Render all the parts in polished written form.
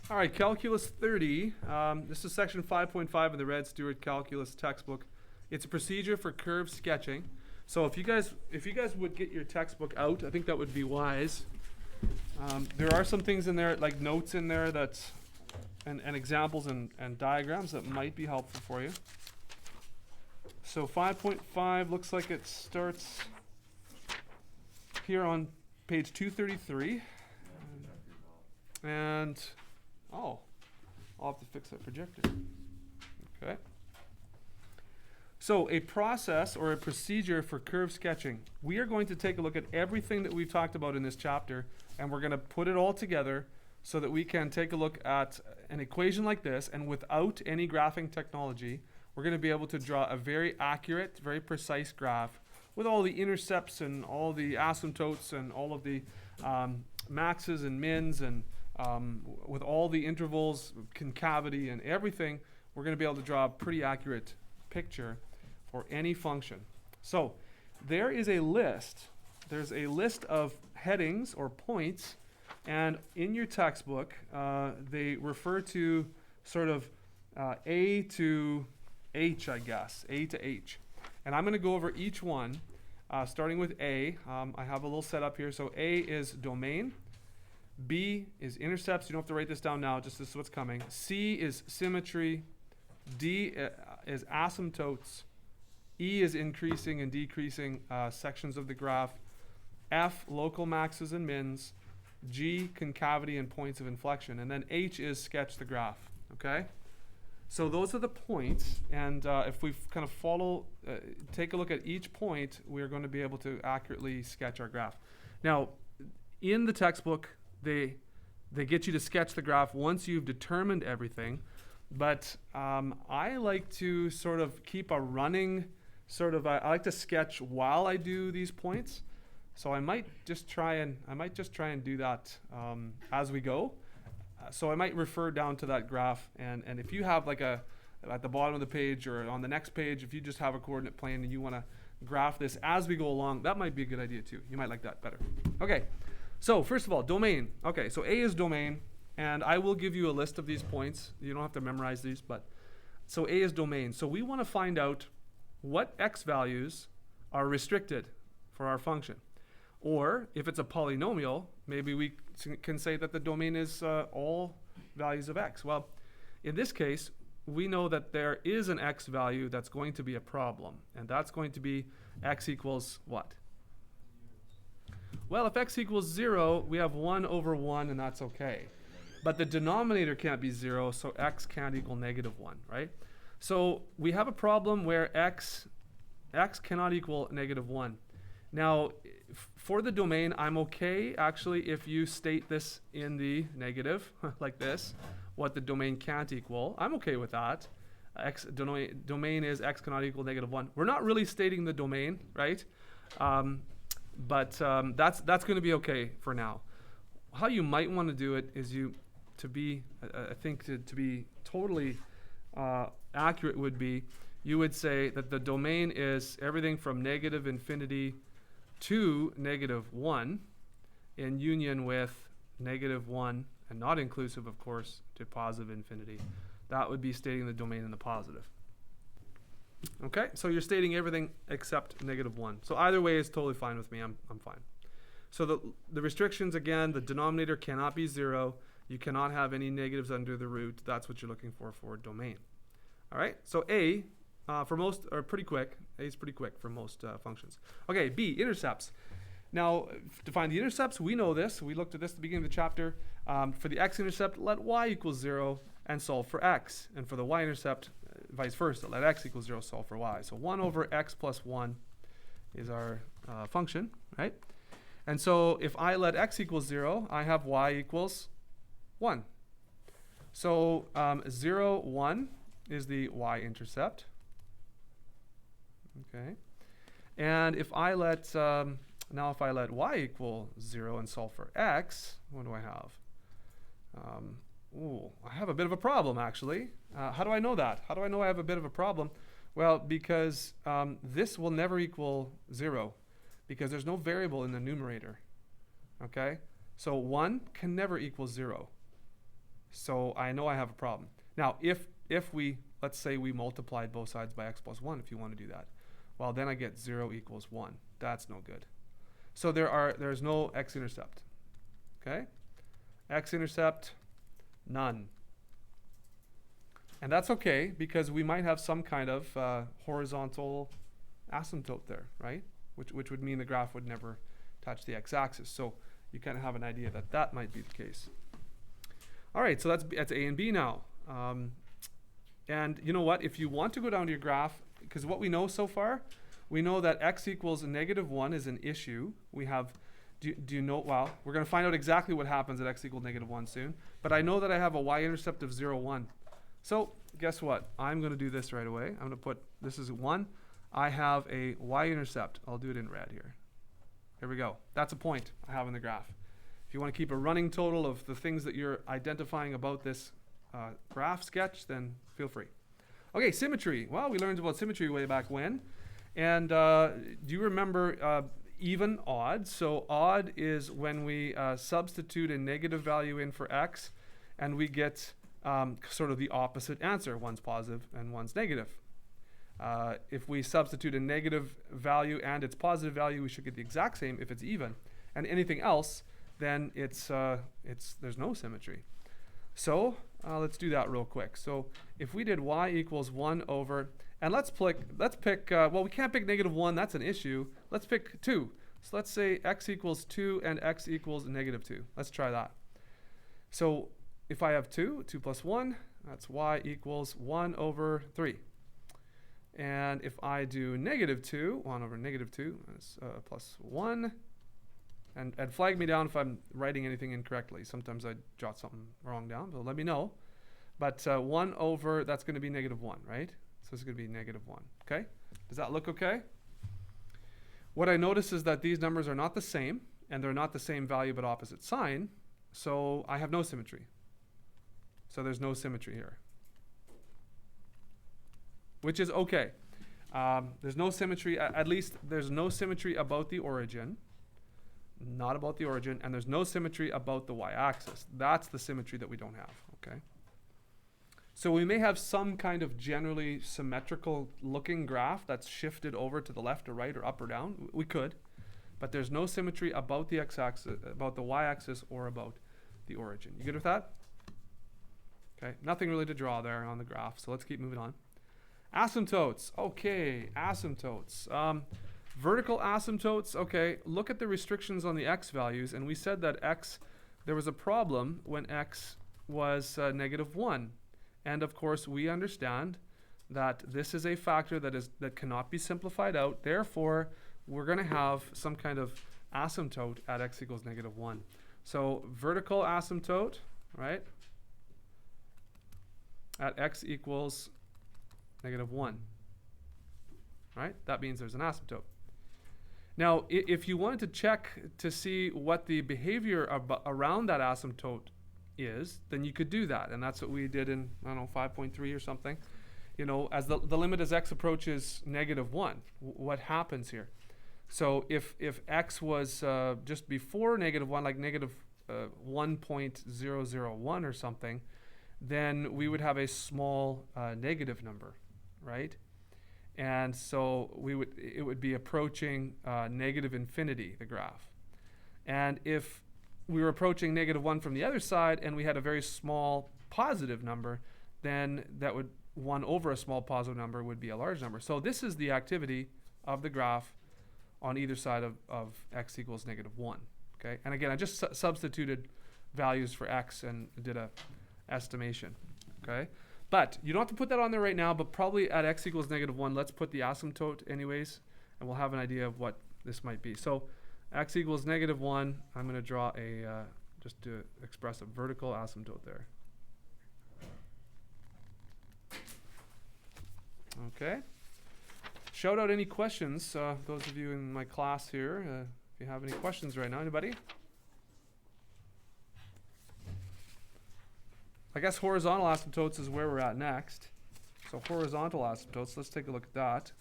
All right, Calculus 30. This is section 5.5 of the Red Stewart Calculus textbook. It's a procedure for curve sketching. So if you guys would get your textbook out, I think that would be wise. There are some things in there, like notes in there and examples and diagrams that might be helpful for you. So 5.5 looks like it starts here on page 233. And I'll have to fix that projector. Okay. So a process or a procedure for curve sketching. We are going to take a look at everything that we've talked about in this chapter, and we're going to put it all together so that we can take a look at an equation like this, and without any graphing technology, we're going to be able to draw a very accurate, very precise graph with all the intercepts and all the asymptotes and all of the maxes and mins and with all the intervals, concavity, and everything. We're going to be able to draw a pretty accurate picture for any function. So there is a list. There's a list of headings or points, and in your textbook, they refer to sort of A to H, I guess, A to H. And I'm going to go over each one, starting with A. I have a little setup here. So A is domain. B is intercepts. You don't have to write this down now, just this is what's coming. C is symmetry. D is asymptotes. E is increasing and decreasing sections of the graph. F, local maxes and mins. G, concavity and points of inflection. And then H is sketch the graph. Okay? So those are the points. And if we kind of take a look at each point, we're going to be able to accurately sketch our graph. Now, in the textbook, they get you to sketch the graph once you've determined everything. But I like to sort of keep a running I like to sketch while I do these points. So I might just try and do that as we go. So I might refer down to that graph, and if you have like at the bottom of the page or on the next page, if you just have a coordinate plane and you want to graph this as we go along, that might be a good idea too. You might like that better. Okay, so first of all, domain. Okay, so A is domain, and I will give you a list of these points. You don't have to memorize these, but so A is domain. So we want to find out what x values are restricted for our function. Or if it's a polynomial, maybe we can say that the domain is all values of x. Well, in this case, we know that there is an x value that's going to be a problem. And that's going to be x equals what? Well, if x equals 0, we have 1 over 1, and that's okay. But the denominator can't be 0, so x can't equal negative 1, right? So we have a problem where x cannot equal negative 1. Now, for the domain, I'm okay, actually, if you state this in the negative, like this, what the domain can't equal. I'm okay with that. Domain is x cannot equal negative 1. We're not really stating the domain, right? But that's going to be okay for now. How you might want to do it is to be totally accurate would be, you would say that the domain is everything from negative infinity to negative 1 in union with negative 1, and not inclusive, of course, to positive infinity. That would be stating the domain in the positive. Okay, so you're stating everything except negative 1. So either way is totally fine with me. I'm fine. So the restrictions, again, the denominator cannot be 0. You cannot have any negatives under the root. That's what you're looking for domain. All right, so A, for most, are pretty quick. A is pretty quick for most functions. Okay, B, intercepts. Now, to find the intercepts, we know this. We looked at this at the beginning of the chapter. For the x-intercept, let y equal 0 and solve for x. And for the y-intercept, vice versa. Let x equal 0, solve for y. So 1 over x plus 1 is our function, right? And so if I let x equal 0, I have y equals 1. So 0, 1 is the y-intercept. Okay. And if I let y equal 0 and solve for x, what do I have? I have a bit of a problem, actually. How do I know that? How do I know I have a bit of a problem? Well, because this will never equal 0, because there's no variable in the numerator. Okay? So 1 can never equal 0. So I know I have a problem. Now, if we, let's say we multiplied both sides by x plus 1, if you want to do that, well, then I get 0 equals 1. That's no good. So there's no x-intercept. Okay? X-intercept, none. And that's okay, because we might have some kind of horizontal asymptote there, right? Which would mean the graph would never touch the x-axis. So you kind of have an idea that that might be the case. All right, so that's A and B now. And you know what? If you want to go down to your graph, because what we know so far, we know that x equals -1 is an issue. We have, do you know, well, we're going to find out exactly what happens at x equals -1 soon. But I know that I have a y-intercept of 0, 1. So guess what? I'm going to do this right away. I'm going to put, this is 1. I have a y-intercept. I'll do it in red here. Here we go. That's a point I have in the graph. If you want to keep a running total of the things that you're identifying about this graph sketch, then feel free. Okay, symmetry. Well, we learned about symmetry way back when. And do you remember even, odd? So odd is when we substitute a negative value in for x, and we get sort of the opposite answer. One's positive and one's negative. If we substitute a negative value and its positive value, we should get the exact same if it's even. And anything else, then there's no symmetry. So let's do that real quick. So if we did y equals 1 over, and let's pick, well, we can't pick -1, that's an issue. Let's pick 2. So let's say x equals 2 and x equals -2. Let's try that. So if I have 2 plus 1, that's y equals 1 over 3. And if I do -2, 1 over -2, that's plus 1. And flag me down if I'm writing anything incorrectly. Sometimes I jot something wrong down, so let me know. But 1 over, that's going to be -1, right? So it's going to be -1, okay? Does that look okay? What I notice is that these numbers are not the same, and they're not the same value but opposite sign, so I have no symmetry. So there's no symmetry here, which is okay. There's no symmetry, at least there's no symmetry about the origin, not about the origin, and there's no symmetry about the y-axis. That's the symmetry that we don't have, okay? So we may have some kind of generally symmetrical looking graph that's shifted over to the left or right or up or down. We could, but there's no symmetry about the x-axis, about the y-axis, or about the origin. You good with that? Okay, nothing really to draw there on the graph, so let's keep moving on. Asymptotes. Okay, asymptotes. Vertical asymptotes. Okay, look at the restrictions on the x values, and we said that x, there was a problem when x was -1. And of course, we understand that this is a factor that cannot be simplified out. Therefore, we're going to have some kind of asymptote at x equals -1. So vertical asymptote, right, at x equals -1, right? That means there's an asymptote. Now, if you wanted to check to see what the behavior around that asymptote is, then you could do that. And that's what we did in, I don't know, 5.3 or something. You know, as the limit as x approaches -1, what happens here? So if x was just before -1, like -1.001 or something, then we would have a small negative number, right? And so it would be approaching -infinity, the graph. And if we were approaching -1 from the other side and we had a very small positive number, then that would 1 over a small positive number would be a large number. So this is the activity of the graph on either side of x equals -1. Okay, and again, I just substituted values for x and did a estimation. Okay, but you don't have to put that on there right now, but probably at x equals -1, let's put the asymptote anyways, and we'll have an idea of what this might be. So x equals -1, I'm going to draw just to express a vertical asymptote there. Okay. Shout out any questions, those of you in my class here, if you have any questions right now. Anybody? I guess horizontal asymptotes is where we're at next. So horizontal asymptotes, let's take a look at that.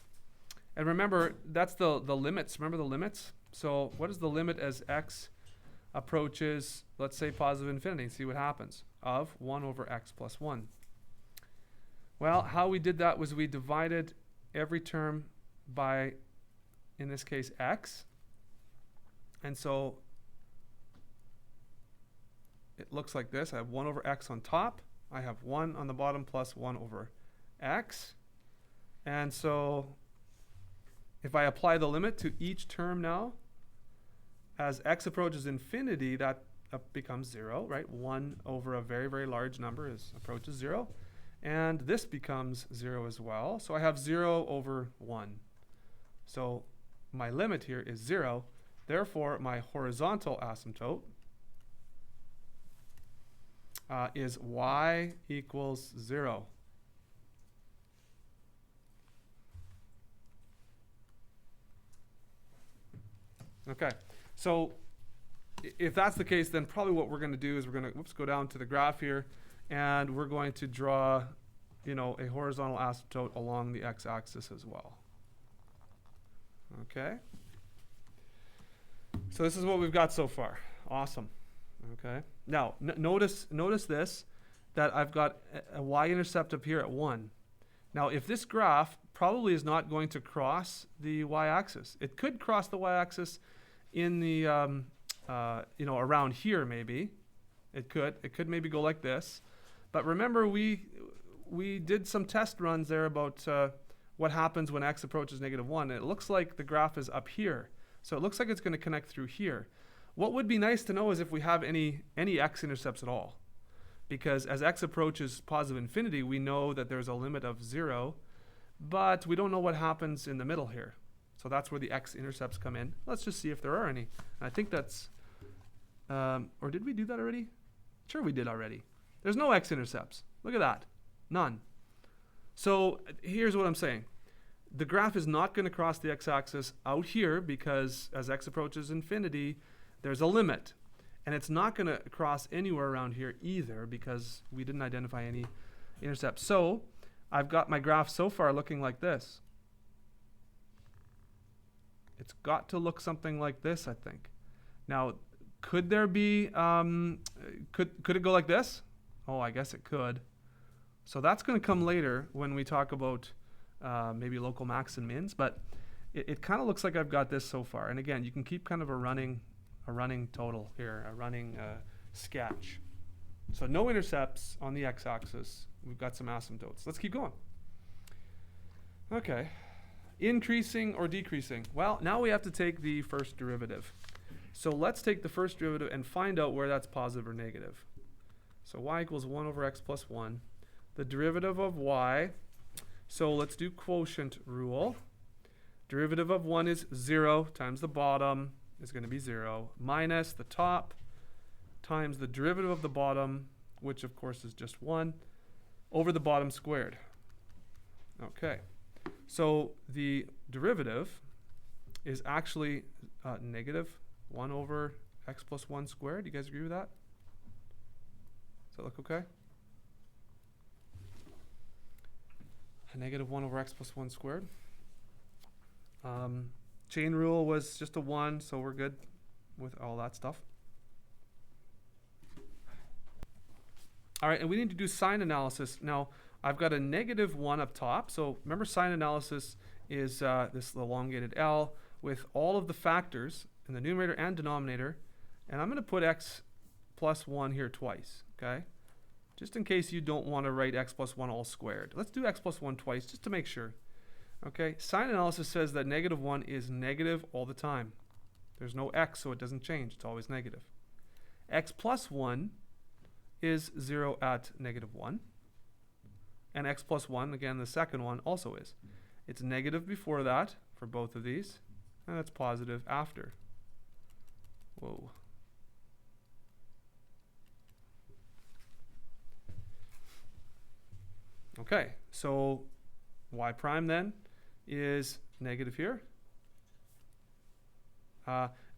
And remember, that's the limits. Remember the limits? So what is the limit as x approaches, let's say, positive infinity, see what happens, of 1 over x plus 1. Well, how we did that was we divided every term by, in this case, x. And so it looks like this. I have 1 over x on top. I have 1 on the bottom plus 1 over x. And so if I apply the limit to each term now, as x approaches infinity, that becomes 0, right? 1 over a very, very large number approaches 0. And this becomes 0 as well. So I have 0 over 1. So my limit here is 0. Therefore, my horizontal asymptote is y equals 0. Okay, so if that's the case, then probably what we're going to do is we're going to go down to the graph here, and we're going to draw, a horizontal asymptote along the x-axis as well. Okay. So this is what we've got so far. Awesome. Okay. Now notice this, that I've got a y-intercept up here at 1. Now if this graph probably is not going to cross the y-axis. It could cross the y-axis in the around here maybe. It could maybe go like this. But remember we did some test runs there about what happens when x approaches -1. It looks like the graph is up here. So it looks like it's going to connect through here. What would be nice to know is if we have any x-intercepts at all. Because as x approaches positive infinity, we know that there's a limit of 0, but we don't know what happens in the middle here. So that's where the x-intercepts come in. Let's just see if there are any. And I think that's, or did we do that already? Sure we did already. There's no x-intercepts. Look at that. None. So here's what I'm saying. The graph is not going to cross the x-axis out here because as x approaches infinity, there's a limit. And it's not going to cross anywhere around here either because we didn't identify any intercepts. So I've got my graph so far looking like this. It's got to look something like this, I think. Now, could there be, could it go like this? Oh, I guess it could. So that's going to come later when we talk about maybe local max and mins, but it kind of looks like I've got this so far. And again, you can keep kind of a running total here, a running sketch. So no intercepts on the x-axis. We've got some asymptotes. Let's keep going. Okay. Increasing or decreasing? Well, now we have to take the first derivative. So let's take the first derivative and find out where that's positive or negative. So y equals 1 over x plus 1. The derivative of y, so let's do quotient rule. Derivative of 1 is 0 times the bottom is going to be 0 minus the top times the derivative of the bottom, which of course is just 1, over the bottom squared. Okay, so the derivative is actually negative 1 over x plus 1 squared. You guys agree with that? Does that look okay? A negative 1 over x plus 1 squared. Chain rule was just a 1, so we're good with all that stuff. All right, and we need to do sign analysis. Now, I've got a negative 1 up top. So remember, sign analysis is this elongated L with all of the factors in the numerator and denominator. And I'm going to put x plus 1 here twice, okay? Just in case you don't want to write x plus 1 all squared. Let's do x plus 1 twice just to make sure. Okay, sign analysis says that negative 1 is negative all the time. There's no x, so it doesn't change. It's always negative. X plus 1 is 0 at negative 1. And x plus 1, again, the second one, also is. It's negative before that for both of these, and it's positive after. Whoa. Okay, so y prime then is negative here.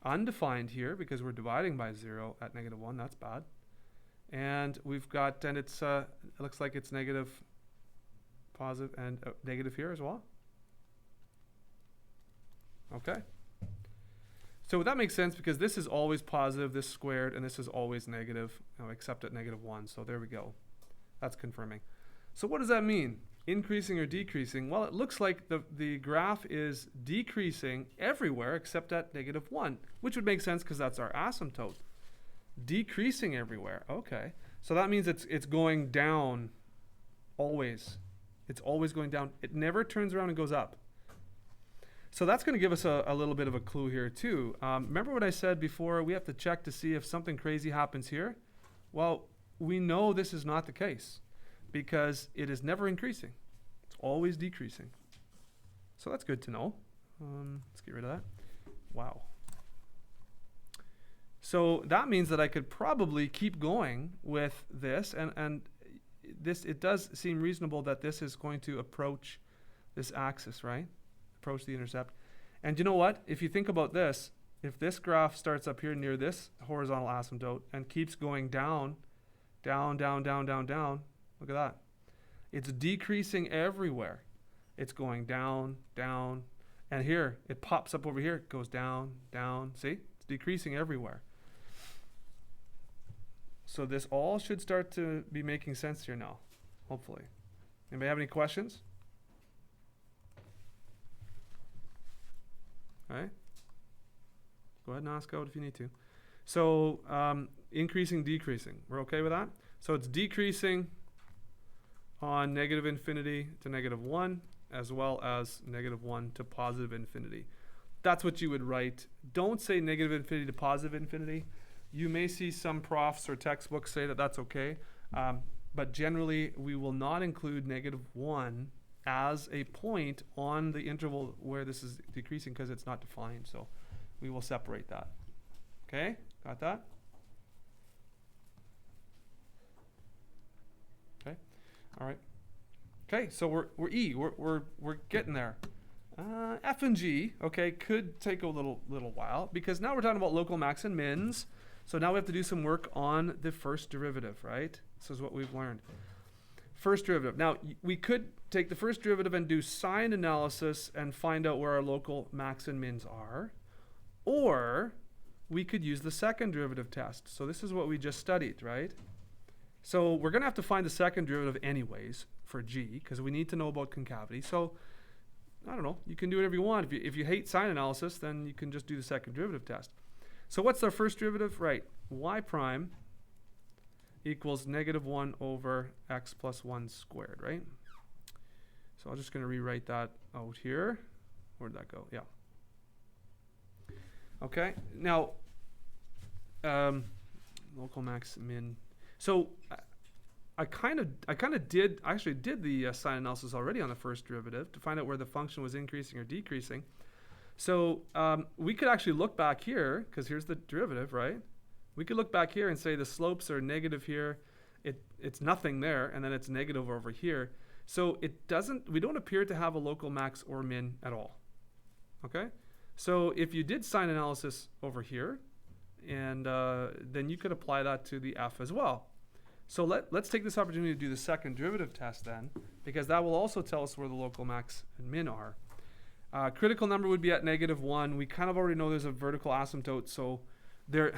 Undefined here because we're dividing by 0 at negative 1. That's bad. And we've got, and it's it looks like it's negative, positive, and negative here as well. Okay. So that makes sense because this is always positive, this squared, and this is always negative, except at -1. So there we go. That's confirming. So what does that mean? Increasing or decreasing? Well, it looks like the graph is decreasing everywhere except at -1, which would make sense because that's our asymptote. Decreasing everywhere. Okay. So that means it's going down always. It's always going down. It never turns around and goes up. So that's going to give us a little bit of a clue here too. Remember what I said before? We have to check to see if something crazy happens here. Well, we know this is not the case because it is never increasing. It's always decreasing. So that's good to know. Let's get rid of that. Wow. So that means that I could probably keep going with this, and this, it does seem reasonable that this is going to approach this axis, right? Approach the intercept. And you know what? If you think about this, if this graph starts up here near this horizontal asymptote and keeps going down, down, down, down, down, down, look at that. It's decreasing everywhere. It's going down, down, and here, it pops up over here, it goes down, down. See? It's decreasing everywhere. So this all should start to be making sense here now, hopefully. Anybody have any questions? All right. Go ahead and ask out if you need to. So increasing, decreasing. We're okay with that? So it's decreasing on -infinity to -1, as well as -1 to positive infinity. That's what you would write. Don't say -infinity to positive infinity. You may see some profs or textbooks say that that's okay. But generally, we will not include -1 as a point on the interval where this is decreasing because it's not defined. So we will separate that. Okay, got that? Okay, all right. Okay, so we're E. We're getting there. F and G, okay, could take a little while because now we're talking about local max and mins. So now we have to do some work on the first derivative, right? This is what we've learned. First derivative. Now, we could take the first derivative and do sign analysis and find out where our local max and mins are. Or we could use the second derivative test. So this is what we just studied, right? So we're going to have to find the second derivative anyways for G because we need to know about concavity. So I don't know. You can do whatever you want. If you hate sign analysis, then you can just do the second derivative test. So what's our first derivative? Right. Y prime equals -1 over x plus 1 squared, right? So I'm just going to rewrite that out here. Where'd that go? Yeah. Okay. Now, local max min. So I actually did the sign analysis already on the first derivative to find out where the function was increasing or decreasing. So we could actually look back here, because here's the derivative, right? We could look back here and say the slopes are negative here. It's nothing there, and then it's negative over here. So we don't appear to have a local max or min at all. Okay? So if you did sign analysis over here, and then you could apply that to the f as well. So let's take this opportunity to do the second derivative test then, because that will also tell us where the local max and min are. Critical number would be at -1. We kind of already know there's a vertical asymptote, so there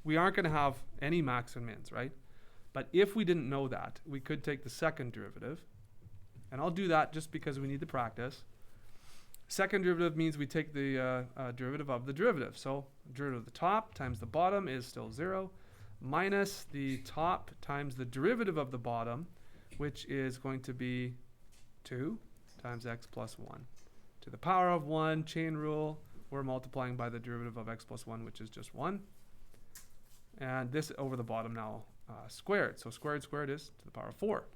we aren't going to have any max and mins, right? But if we didn't know that, we could take the second derivative. And I'll do that just because we need to practice. Second derivative means we take the derivative of the derivative. So derivative of the top times the bottom is still 0, minus the top times the derivative of the bottom, which is going to be 2 times x plus 1. To the power of 1, chain rule, we're multiplying by the derivative of x plus 1, which is just 1. And this over the bottom now squared. So squared is to the power of 4.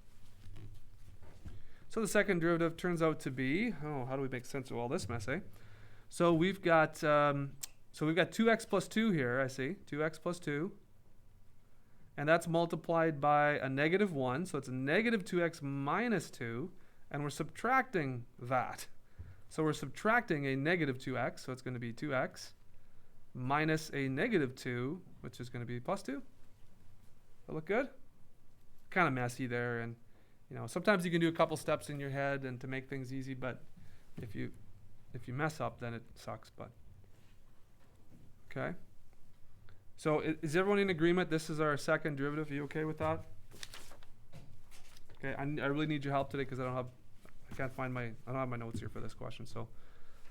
So the second derivative turns out to be, how do we make sense of all this mess, eh? So we've got 2x plus 2 here, I see, 2x plus 2. And that's multiplied by a -1, so it's a -2x minus 2, and we're subtracting that. So we're subtracting a -2x, so it's going to be 2x, minus a -2, which is going to be plus 2. That look good? Kind of messy there, and sometimes you can do a couple steps in your head and to make things easy, but if you mess up, then it sucks. But Okay. So is everyone in agreement? This is our second derivative. Are you okay with that? Okay. I really need your help today because I don't have my notes here for this question. So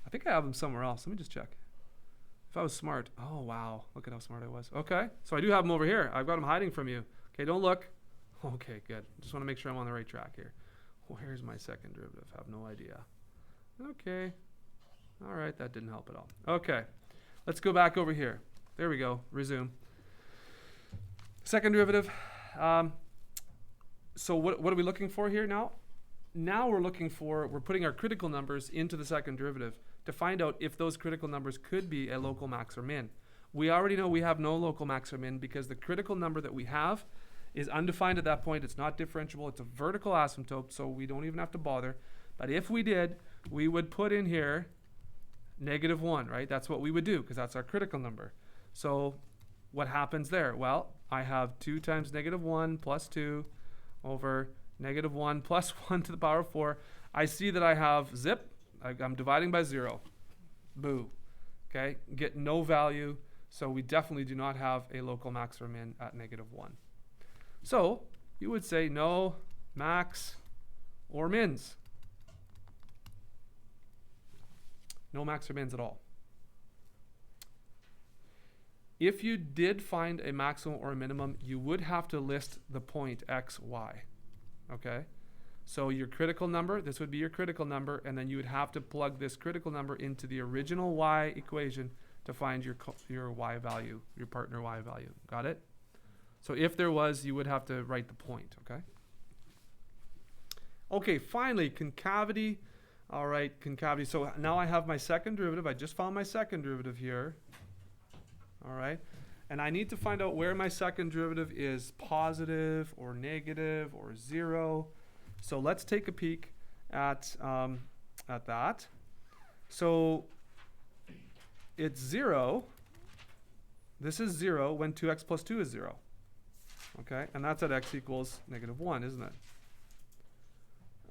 I think I have them somewhere else. Let me just check. If I was smart. Oh, wow. Look at how smart I was. Okay. So I do have them over here. I've got them hiding from you. Okay. Don't look. Okay, good. Just want to make sure I'm on the right track here. Where's my second derivative? I have no idea. Okay. All right. That didn't help at all. Okay. Let's go back over here. There we go. Resume. Second derivative. So what are we looking for here now? Now we're putting our critical numbers into the second derivative to find out if those critical numbers could be a local max or min. We already know we have no local max or min because the critical number that we have is undefined at that point. It's not differentiable. It's a vertical asymptote, so we don't even have to bother. But if we did, we would put in here -1, right? That's what we would do because that's our critical number. So what happens there? Well, I have 2 times -1 plus 2 over -1 plus 1 to the power of 4. I see that I have zip. I'm dividing by 0. Boo. Okay, get no value. So we definitely do not have a local max or min at -1. So you would say no max or mins. No max or mins at all. If you did find a maximum or a minimum, you would have to list the point x, y. Okay? So your critical number, this would be your critical number, and then you would have to plug this critical number into the original y equation to find your y value, your partner y value. Got it? So if there was, you would have to write the point, okay? Okay, finally, concavity. All right, concavity. So now I have my second derivative. I just found my second derivative here. All right, and I need to find out where my second derivative is positive or negative or 0. So let's take a peek at that. So it's 0. This is 0 when 2x plus 2 is 0. Okay, and that's at x equals -1, isn't it?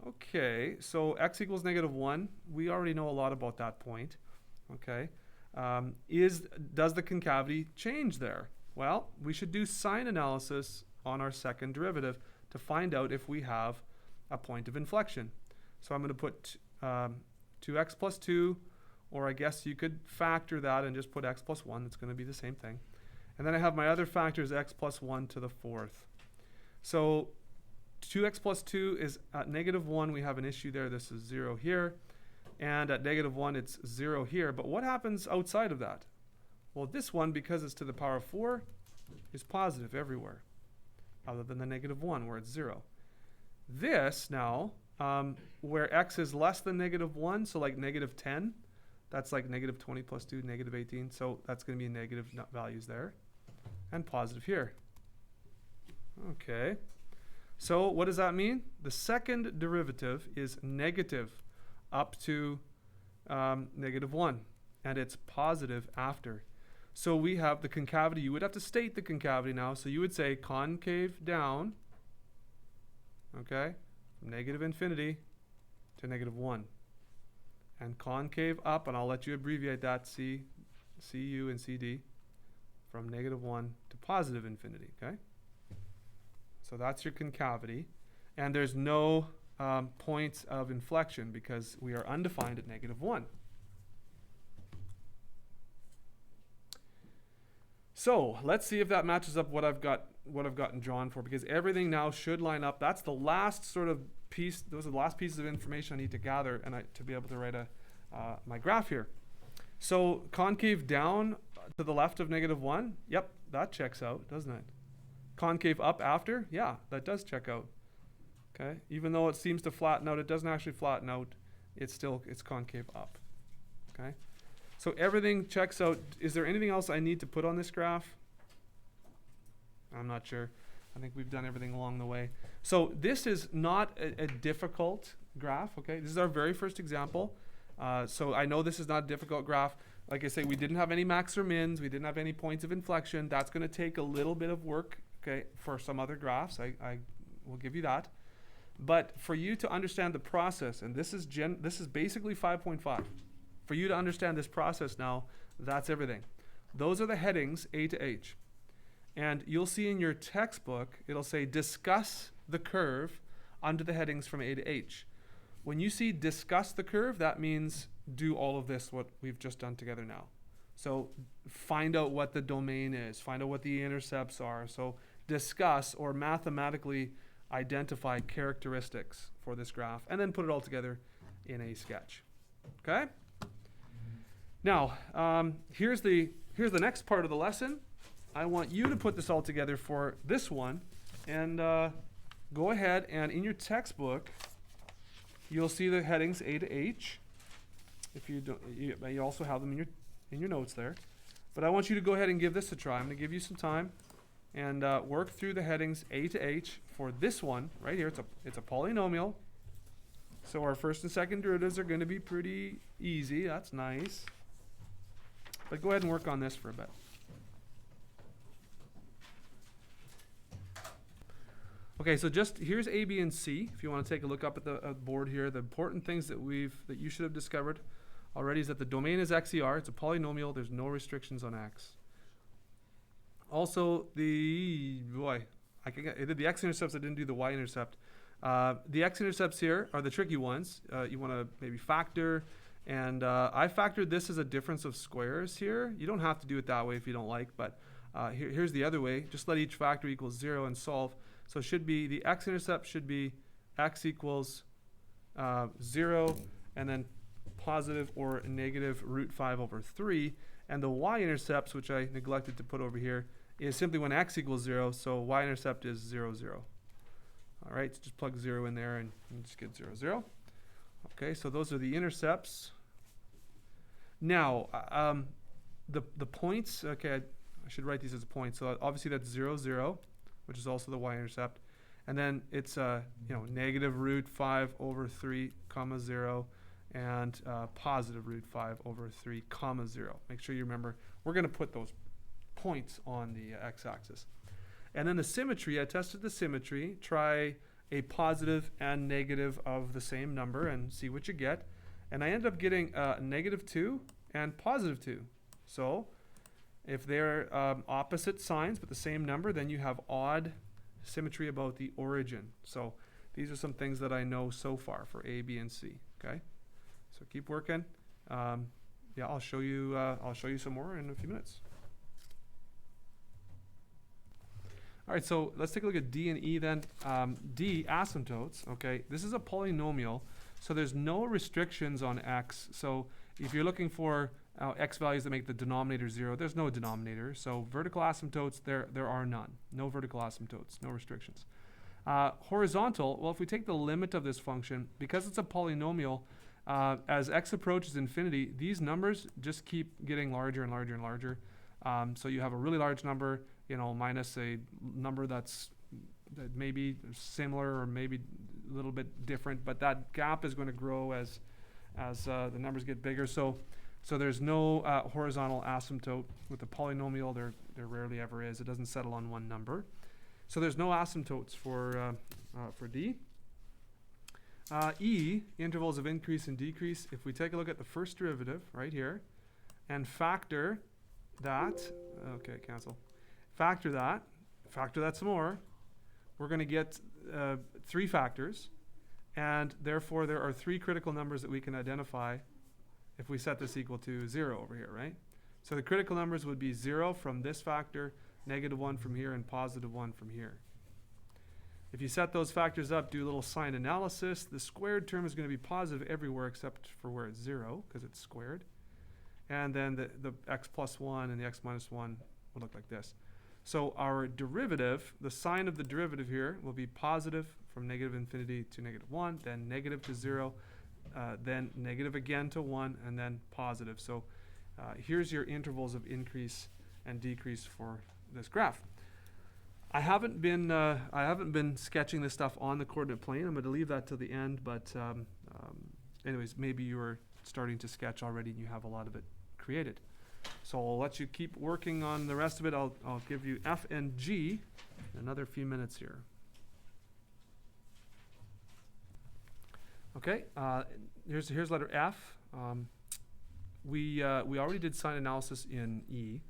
Okay, so x equals -1. We already know a lot about that point. Okay, does the concavity change there? Well, we should do sign analysis on our second derivative to find out if we have a point of inflection. So I'm going to put 2x plus 2, or I guess you could factor that and just put x plus 1. It's going to be the same thing. And then I have my other factors, x plus 1 to the 4th. So 2x plus 2 is at -1. We have an issue there. This is 0 here. And at -1, it's 0 here. But what happens outside of that? Well, this one, because it's to the power of 4, is positive everywhere, other than the -1, where it's 0. This now, where x is less than -1, so like -10, that's like -20 plus 2, -18. So that's going to be negative values there. And positive here. Okay. So what does that mean? The second derivative is negative up to -1, and it's positive after. So we have the concavity. You would have to state the concavity now. So you would say concave down, okay, from -infinity to -1. And concave up, and I'll let you abbreviate that, CU and CD, from -1 to positive infinity, okay? So that's your concavity. And there's no points of inflection because we are undefined at -1. So let's see if that matches up what I've gotten drawn for, because everything now should line up. That's the last sort of piece. Those are the last pieces of information I need to gather and to be able to write my graph here. So concave down to the left of -1. Yep, that checks out, doesn't it? Concave up after? Yeah, that does check out. Okay, even though it seems to flatten out, it doesn't actually flatten out. It's concave up. Okay, so everything checks out. Is there anything else I need to put on this graph? I'm not sure. I think we've done everything along the way. So this is not a difficult graph. Okay, this is our very first example. So I know this is not a difficult graph. Like I say, we didn't have any max or mins. We didn't have any points of inflection. That's going to take a little bit of work, okay, for some other graphs. I will give you that. But for you to understand the process, and this is basically 5.5. For you to understand this process now, that's everything. Those are the headings A to H. And you'll see in your textbook, it'll say discuss the curve under the headings from A to H. When you see discuss the curve, that means do all of this, what we've just done together now. So find out what the domain is, find out what the intercepts are. So discuss or mathematically identify characteristics for this graph and then put it all together in a sketch. Okay? Now, here's the next part of the lesson. I want you to put this all together for this one, and go ahead and in your textbook, you'll see the headings A to H. If you don't, you also have them in your notes there. But I want you to go ahead and give this a try. I'm going to give you some time and work through the headings A to H for this one right here. It's a polynomial. So our first and second derivatives are going to be pretty easy. That's nice. But go ahead and work on this for a bit. Okay, so just here's A, B, and C. If you want to take a look up at the board here, the important things that you should have discovered already is that the domain is XER. It's a polynomial. There's no restrictions on X. Also, I did the X-intercepts. I didn't do the Y-intercept. The X-intercepts here are the tricky ones. You want to maybe factor. And I factored this as a difference of squares here. You don't have to do it that way if you don't like, but here's the other way. Just let each factor equals 0 and solve. So it should be, the X-intercept should be X equals 0 and then positive or negative root 5 over 3. And the Y-intercepts, which I neglected to put over here, is simply when X equals 0. So Y-intercept is 0, 0. All right, so just plug 0 in there and you just get 0, 0. Okay, so those are the intercepts. Now, the points, okay, I should write these as points. So obviously that's 0, 0, which is also the y-intercept. And then it's negative root 5 over 3, comma 0, and positive root 5 over 3, comma 0. Make sure you remember, we're going to put those points on the x-axis. And then the symmetry, I tested the symmetry. Try a positive and negative of the same number and see what you get. And I ended up getting negative 2 and positive 2. So if they're opposite signs but the same number, then you have odd symmetry about the origin. So these are some things that I know so far for A, B, and C. Okay, so keep working. Yeah, I'll show you some more in a few minutes. All right, so let's take a look at D and E then. D-Asymptotes, okay, this is a polynomial, so there's no restrictions on x. So if you're looking for x values that make the denominator 0, there's no denominator. So vertical asymptotes, there are none. No vertical asymptotes, no restrictions. Horizontal, well, if we take the limit of this function, because it's a polynomial, as x approaches infinity, these numbers just keep getting larger and larger and larger. So you have a really large number, minus a number that may be similar or maybe a little bit different, but that gap is going to grow as the numbers get bigger. So there's no horizontal asymptote with the polynomial. There rarely ever is. It doesn't settle on one number. So there's no asymptotes for D. E, intervals of increase and decrease. If we take a look at the first derivative right here and factor that, okay, cancel. Factor that some more, we're going to get 3 factors, and therefore there are 3 critical numbers that we can identify if we set this equal to 0 over here, right? So the critical numbers would be 0 from this factor, negative 1 from here, and positive 1 from here. If you set those factors up, do a little sign analysis, the squared term is going to be positive everywhere except for where it's 0, because it's squared. And then the x plus 1 and the x minus 1 will look like this. So our derivative, the sign of the derivative here will be positive from negative infinity to negative 1, then negative to 0, then negative again to 1, and then positive. So here's your intervals of increase and decrease for this graph. I haven't been sketching this stuff on the coordinate plane. I'm going to leave that till the end, but anyways, maybe you're starting to sketch already and you have a lot of it created. So I'll let you keep working on the rest of it. I'll give you F and G in another few minutes here. Okay, here's letter F. We already did sign analysis in E.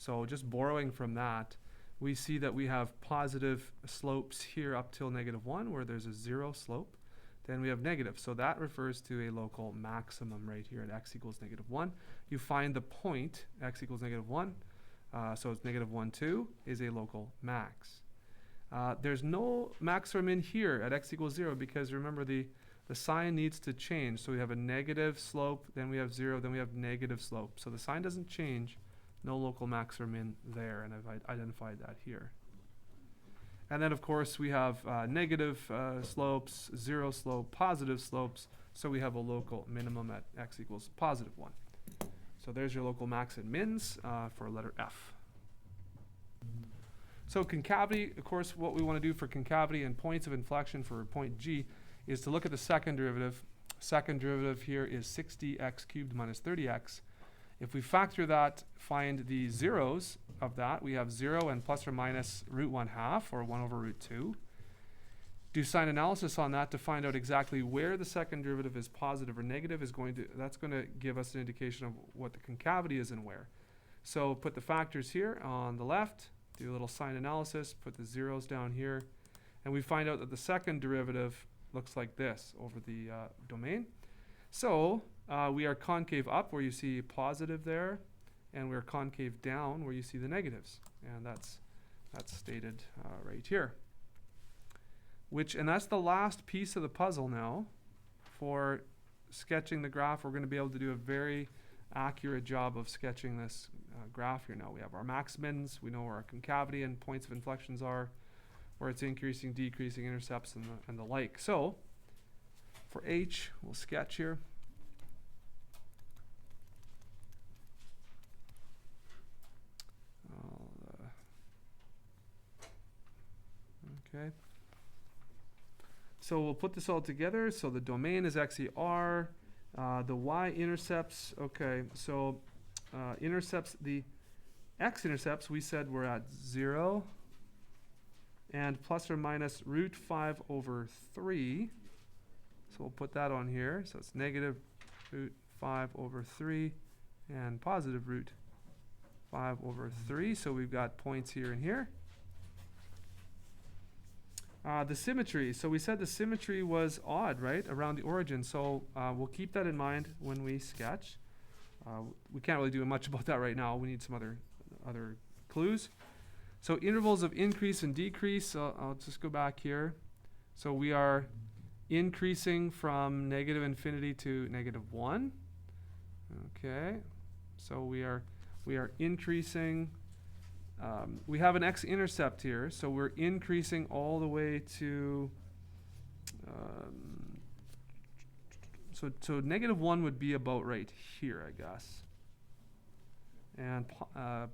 So just borrowing from that, we see that we have positive slopes here up till -1 where there's a 0 slope. Then we have negative. So that refers to a local maximum right here at x equals -1. You find the point, x equals -1. So it's -1, 2 is a local max. There's no max or min here at x equals 0 because remember the sign needs to change. So we have a negative slope, then we have 0, then we have negative slope. So the sign doesn't change. No local max or min there, and I've identified that here. And then, of course, we have negative slopes, 0 slope, positive slopes. So we have a local minimum at x equals +1. So there's your local max and mins for letter F. So concavity, of course, what we want to do for concavity and points of inflection for point G is to look at the second derivative. Second derivative here is 60x cubed minus 30x. If we factor that, find the zeros of that, we have 0 and plus or minus √1/2 or 1/√2. Do sign analysis on that to find out exactly where the second derivative is positive or negative that's going to give us an indication of what the concavity is and where. So put the factors here on the left, do a little sign analysis, put the zeros down here, and we find out that the second derivative looks like this over the domain. So we are concave up where you see positive there, and we're concave down where you see the negatives. And that's stated right here. And that's the last piece of the puzzle now for sketching the graph. We're going to be able to do a very accurate job of sketching this graph here now. We have our max mins, we know where our concavity and points of inflections are, where it's increasing, decreasing, intercepts, and the like. So for H, we'll sketch here. Okay. So we'll put this all together. So the domain is XER. The y-intercepts, okay, so intercepts, the x-intercepts we said were at 0 and plus or minus √5/3. So we'll put that on here. So it's negative √5/3 and positive √5/3. So we've got points here and here. The symmetry. So we said the symmetry was odd, right, around the origin. So we'll keep that in mind when we sketch. We can't really do much about that right now. We need some other clues. So intervals of increase and decrease. I'll just go back here. So we are increasing from -infinity to -1. Okay. So we are increasing. We have an x-intercept here, so we're increasing all the way to, so -1 would be about right here, I guess. And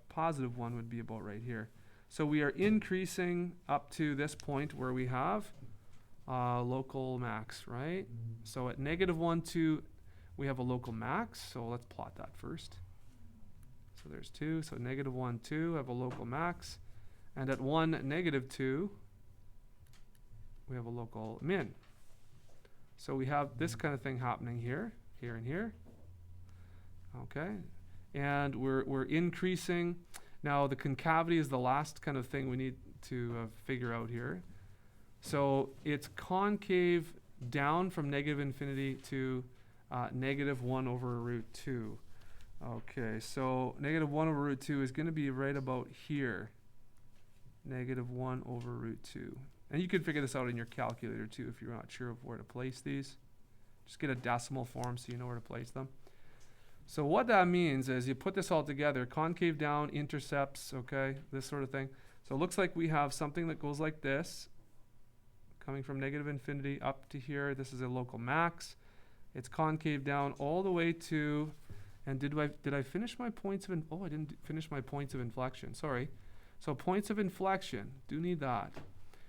+1 would be about right here. So we are increasing up to this point where we have local max, right? So at -1, 2, we have a local max, so let's plot that first. So there's 2, so -1, 2 have a local max. And at 1, -2, we have a local min. So we have this kind of thing happening here, here, and here. Okay, and we're increasing. Now the concavity is the last kind of thing we need to figure out here. So it's concave down from -infinity to -1/√2. Okay, so -1/√2 is going to be right about here. -1/√2. And you can figure this out in your calculator too if you're not sure of where to place these. Just get a decimal form so you know where to place them. So what that means is you put this all together, concave down, intercepts, okay, this sort of thing. So it looks like we have something that goes like this, coming from -infinity up to here. This is a local max. It's concave down all the way to, and did I finish my points of, I didn't finish my points of inflection, sorry. So points of inflection, do need that.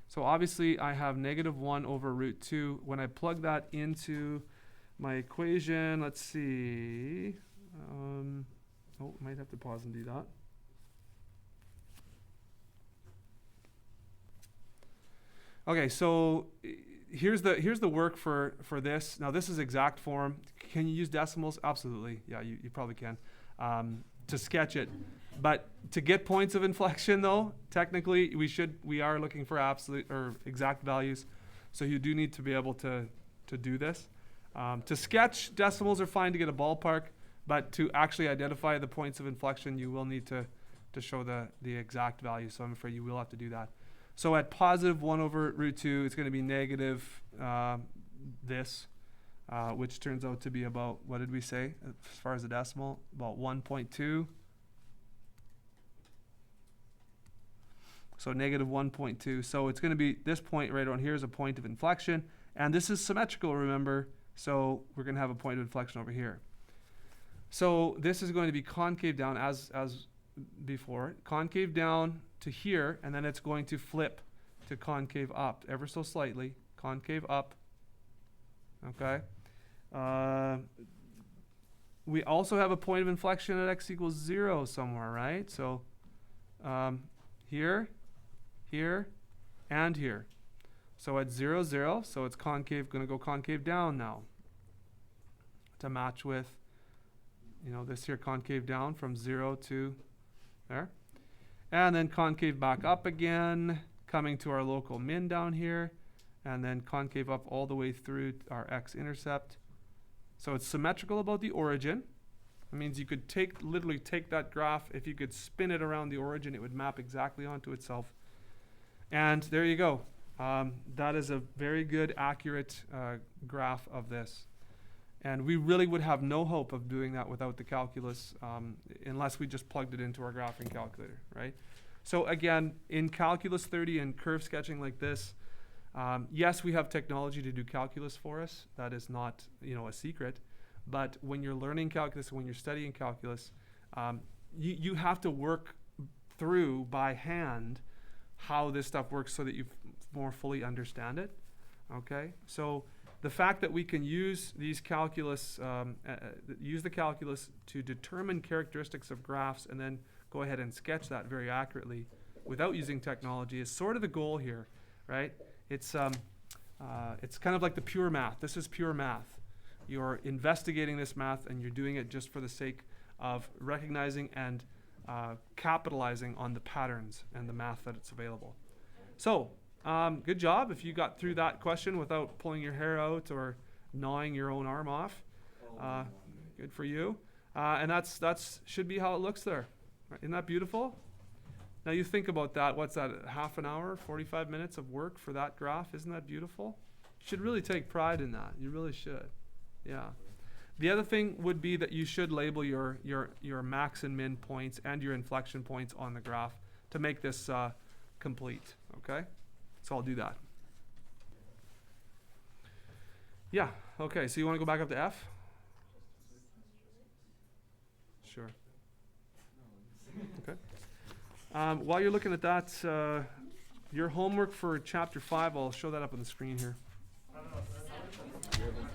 So obviously I have -1/√2. When I plug that into my equation, let's see. Might have to pause and do that. Okay, so here's the work for this. Now this is exact form. Can you use decimals? Absolutely. Yeah, you probably can to sketch it. But to get points of inflection, though, technically we are looking for absolute or exact values. So you do need to be able to do this. To sketch, decimals are fine to get a ballpark, but to actually identify the points of inflection, you will need to show the exact value. So I'm afraid you will have to do that. So at positive 1 over root 2, it's going to be negative this, which turns out to be about, what did we say as far as the decimal? About 1.2. So negative 1.2. So it's going to be, this point right around here is a point of inflection. And this is symmetrical, remember. So we're going to have a point of inflection over here. So this is going to be concave down as before. Concave down to here, and then it's going to flip to concave up ever so slightly. Concave up. Okay. We also have a point of inflection at x equals 0 somewhere, right? So here, here, and here. So at 0, 0, so it's concave, going to go concave down now to match with, you know, this here concave down from 0 to there. And then concave back up again, coming to our local min down here, and then concave up all the way through our x-intercept. So it's symmetrical about the origin. That means you could literally take that graph, if you could spin it around the origin, it would map exactly onto itself. And there you go. That is a very good, accurate graph of this. And we really would have no hope of doing that without the calculus unless we just plugged it into our graphing calculator, right? So again, in Calculus 30 and curve sketching like this, yes, we have technology to do calculus for us. That is not, you know, a secret. But when you're learning calculus, when you're studying calculus, you have to work through by hand how this stuff works so that you more fully understand it. Okay, so the fact that we can use these calculus, use the calculus to determine characteristics of graphs and then go ahead and sketch that very accurately without using technology is sort of the goal here, right? It's kind of like the pure math. This is pure math. You're investigating this math and you're doing it just for the sake of recognizing and capitalizing on the patterns and the math that it's available. So, good job if you got through that question without pulling your hair out or gnawing your own arm off. Good for you. And that's should be how it looks there. Right? Isn't that beautiful? Now you think about that. What's that? Half an hour, 45 minutes of work for that graph? Isn't that beautiful? You should really take pride in that. You really should. Yeah. The other thing would be that you should label your max and min points and your inflection points on the graph to make this complete. Okay. So I'll do that. Yeah, okay, so you want to go back up to F? Sure. Okay. While you're looking at that, your homework for chapter 5, I'll show that up on the screen here.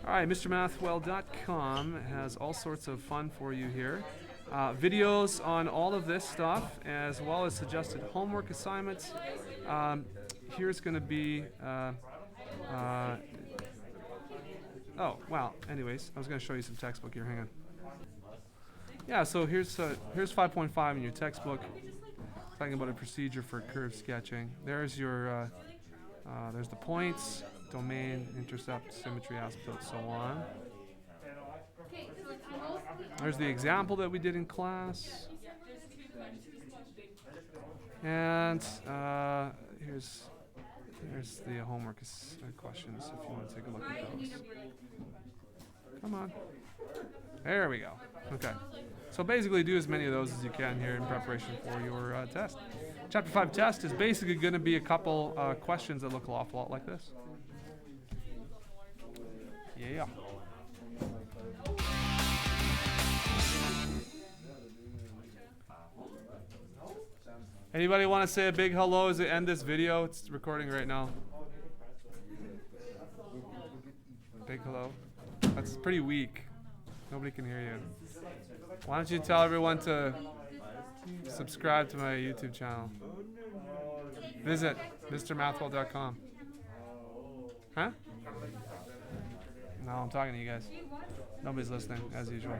All right, MrMathWell.com has all sorts of fun for you here. Videos on all of this stuff, as well as suggested homework assignments. Here's going to be, oh, wow. Anyways, I was going to show you some textbook here. Hang on. Yeah, so here's 5.5 in your textbook, talking about a procedure for curve sketching. There's your, there's the points, domain, intercept, symmetry, asymptote, so on. There's the example that we did in class. And here's the homework questions if you want to take a look at those. Come on. There we go. Okay. So basically do as many of those as you can here in preparation for your test. Chapter 5 test is basically going to be a couple questions that look an awful lot like this. Yeah. Anybody want to say a big hello as we end this video? It's recording right now. Big hello. That's pretty weak. Nobody can hear you. Why don't you tell everyone to subscribe to my YouTube channel? Visit MrMathWell.com. Huh? No, I'm talking to you guys. Nobody's listening, as usual.